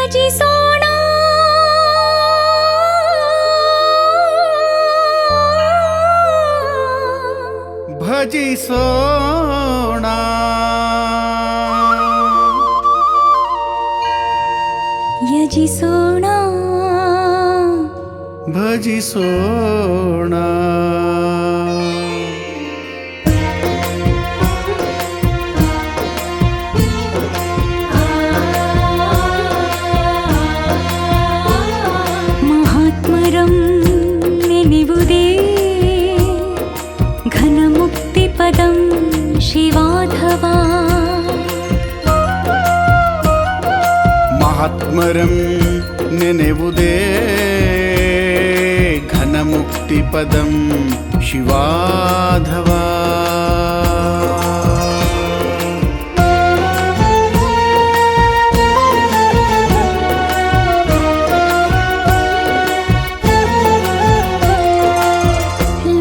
ಯಜಿಸೋಣ ಭಜಿಸೋಣ ಯಜಿಸೋಣ ಭಜಿಸೋಣ ಮಹಾತ್ಮರಂ ನೆನೆವುದೇ ಘನಮುಕ್ತಿಪದಂ ಶಿವಾಧವಾ ಮಹಾತ್ಮರಂ ನೆನೆವುದೇ ಘನಮುಕ್ತಿಪದಂ ಶಿವಾಧವಾ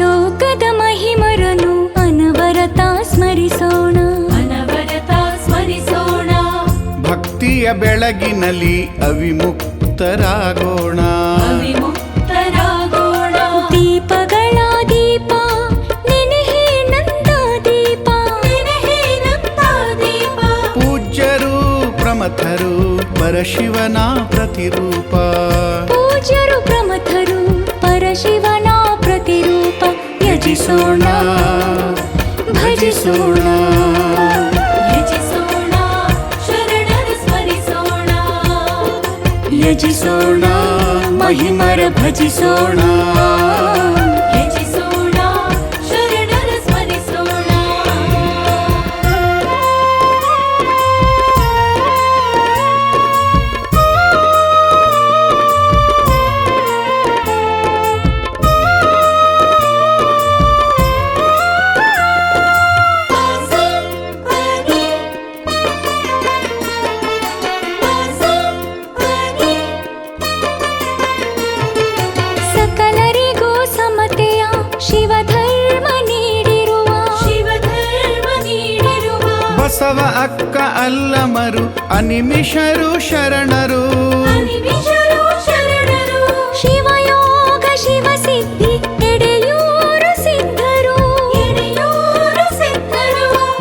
ಲೋಕದ ಮಹಿಮರನು ಅನವರತ ಸ್ಮರಿಸೋಣ ಅನವರತ ಸ್ಮರಿಸೋಣ ಭಕ್ತಿಯ ಬೆಳಗಿನಲ್ಲಿ ಅವಿಮುಕ್ತರಾಗೋಣ ವಿಮುಕ್ತರಾಗೋಣ ದೀಪಗಳ ದೀಪ ನೆನೆಹೇ ನಂದ ದೀಪ ನೆನೆಹೇ ನಂದ ದೀಪ ಪೂಜ್ಯರು ಪ್ರಮಥರು ಪರಶಿವನ ಪ್ರತಿರೂಪ ಪೂಜ್ಯರು ಪ್ರಮಥರು ಪರಶಿವನ ಪ್ರತಿರೂಪ ಯಜಿಸೋಣ ಭಜಿಸೋಣ ಯಜಿಸೋಣ ಶರಣರ ಸ್ಮರಿಸೋಣ ಯಜಿಸೋಣ ಮಹಿಮರ ಭಜಿಸೋಣ ಯಜಿಸೋಣ ಶರಣರ ಸ್ಮರಿಸೋಣ ಸಕಲರಿಗೂ ಸಮತೆಯ ಶಿವಧರ್ಮ ನೀಡಿರುವ ಬಸವ ಅಕ್ಕ ಅಲ್ಲಮರು ಅನಿಮಿಷರು ಶರಣರು ಶಿವಯೋಗ ಶಿವಸಿದ್ಧಿ ಎಡೆಯೂರು ಸಿದ್ಧರು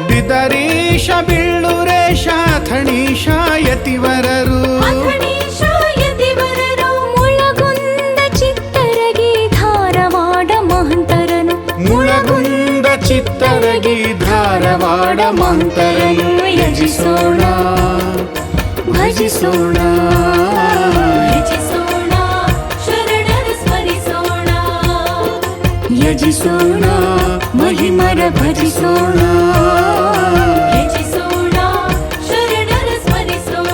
ಬಿದರೀಶ ಬಿಳ್ಳುರೇಶ ಥಣೀಶ ಯತಿವರರು ಮುಳಗುಂದ ಚಿತ್ತರಗಿ ಧಾರವಾಡ ಮಹಂತರನು ಮುಳಗುಂದ ಚಿತ್ತರಗಿ ಧಾರವಾಡ ಮಂತರನು ಯಜಿಸೋಣ ಭಜಿಸೋಣ ಯಜಿಸೋಣ ಶರಣರ ಸ್ಮರಿಸೋಣ ಯಜಿಸೋಣ ಮಹಿಮರ ಭಜಿಸೋಣ ಯಜಿಸೋಣ ಶರಣರ ಸ್ಮರಿಸೋಣ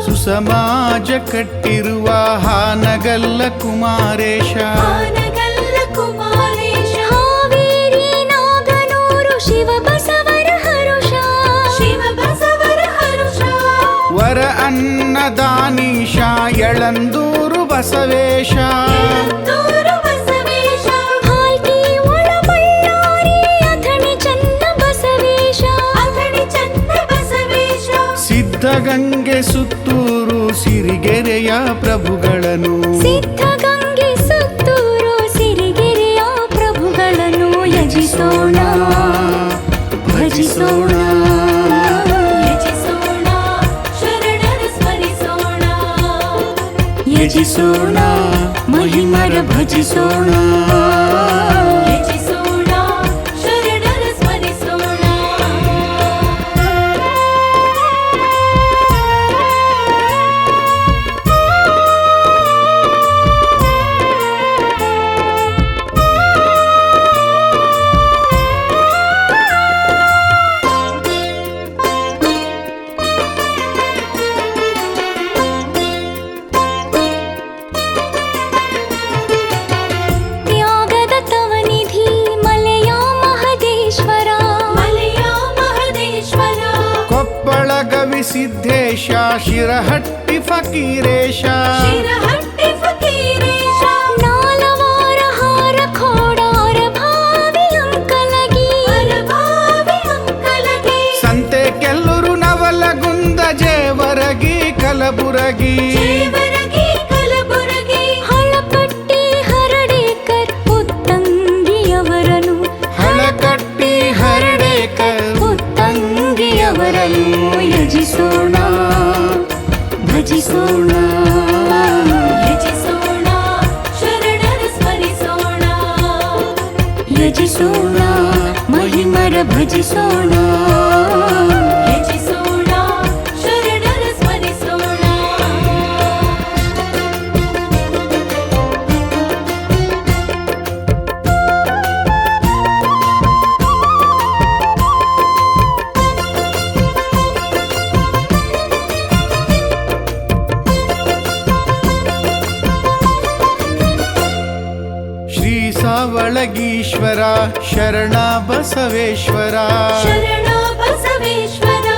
ಸುಸಮಾಜ ಕಟ್ಟಿರುವ ಹಾನಗಲ್ಲ ಕುಮಾರೇಶ ಹಾವೇರಿ ನಾಗನೂರು ಶಿವ ಬಸವರ ಹರುಷ ವರ ಅನ್ನದಾನೀಶ ಎಳಂದೂರು ಬಸವೇಶ ಹಾಲ್ಕಿ ಒಳಬಳ್ಳಾರಿ ಅಥಣಿ ಚನ್ನ ಬಸವೇಶ ಸಿದ್ಧಗಂಗೆ ಸುತ್ತೂರು ಸಿರಿಗೆರೆಯ ಪ್ರಭುಗಳನ್ನು ಸಿದ್ಧಗಂಗೆ ಸುತ್ತೂರು ಸಿರಿಗೆರೆಯ ಪ್ರಭುಗಳನ್ನು ಯಜಿಸೋಣ ಭಜಿಸೋಣ ಯಜಿಸೋಣ ಶರಣರ ಸ್ಮರಿಸೋಣ ಯಜಿಸೋಣ ಮಹಿಮರ ಭಜಿಸೋಣ ಯಜಿಸೋಣ ಶರಣರ ಸ್ಮರಿಸೋಣ ತ್ಯಾಗ ಸಿದ್ದೇಶ ಶಿರಹಟ್ಟಿ ಫಕೀರೇಶ ಶಿರಹಟ್ಟಿ ಫಕೀರೇಶ ನಾಲವಾರ ಹಾರ ಖೋಡಾರ ಭಾವಿ ಅಂಕಲಗಿ ಸಂತೆ ಕೆಲ್ಲೂರು ನವಲಗುಂದ ಜೇವರಗಿ ಕಲಬುರಗಿ ಕಲಬುರಗಿ ಹಳಕಟ್ಟಿ ಹರಡೇಕರ್ ಉತ್ತಂಗಿಯವರನು ಹಳಕಟ್ಟಿ ಹರಡೇಕರ್ ಉತ್ತಂಗಿಯವರನ್ನು ಯಜಿಸೋಣ ಭಜಿಸೋಣ ಯಜಿಸೋಣ ಶರಣರ ಸ್ಮರಿಸೋಣ ಯಜಿಸೋಣ ಮಹಿಮರ ಭಜಿಸೋಣ ಯಜಿಸೋಣ ಶರಣರ ಸ್ಮರಿಸೋಣ ಶ್ರೀ ಸಾವಳಗೀಶ್ವರ ಶರಣ ಬಸವೇಶ್ವರ ಶರಣ ಬಸವೇಶ್ವರ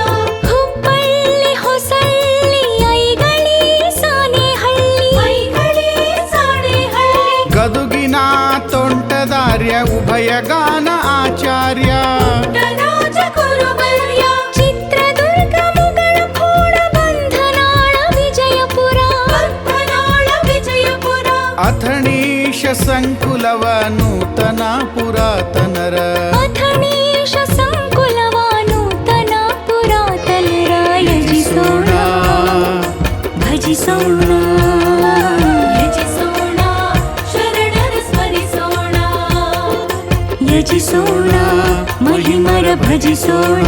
ಹುಬ್ಬಳ್ಳಿ ಹೊಸಳ್ಳಿ ಐಗಳಿ ಸಾಣೆಹಳ್ಳಿ ಗದುಗಿನ ತೋಂಟದಾರ್ಯ ಉಭಯಗಾನ ಆಚಾರ್ಯ ರಾಜ ಗುರುವರ್ಯ ಚಿತ್ರದುರ್ಗ ಮುಗಳ ಖೋಡ ಬಂಧನಾಳ ವಿಜಯಪುರ ಅಥಣೀಶ ಸಂಕುಲವ ನೂತನ ಪುರಾತನರ ಅಥಣೀಶ ಸಂಕುಲವ ನೂತನ ಪುರಾತನರ ಯಜಿಸೋಣ ಭಜಿಸೋಣ ಯಜಿಸೋಣ ಶರಣರ ಸ್ಮರಿಸೋಣ ಯಜಿಸೋಣ ಮಹಿಮರ ಭಜಿಸೋಣ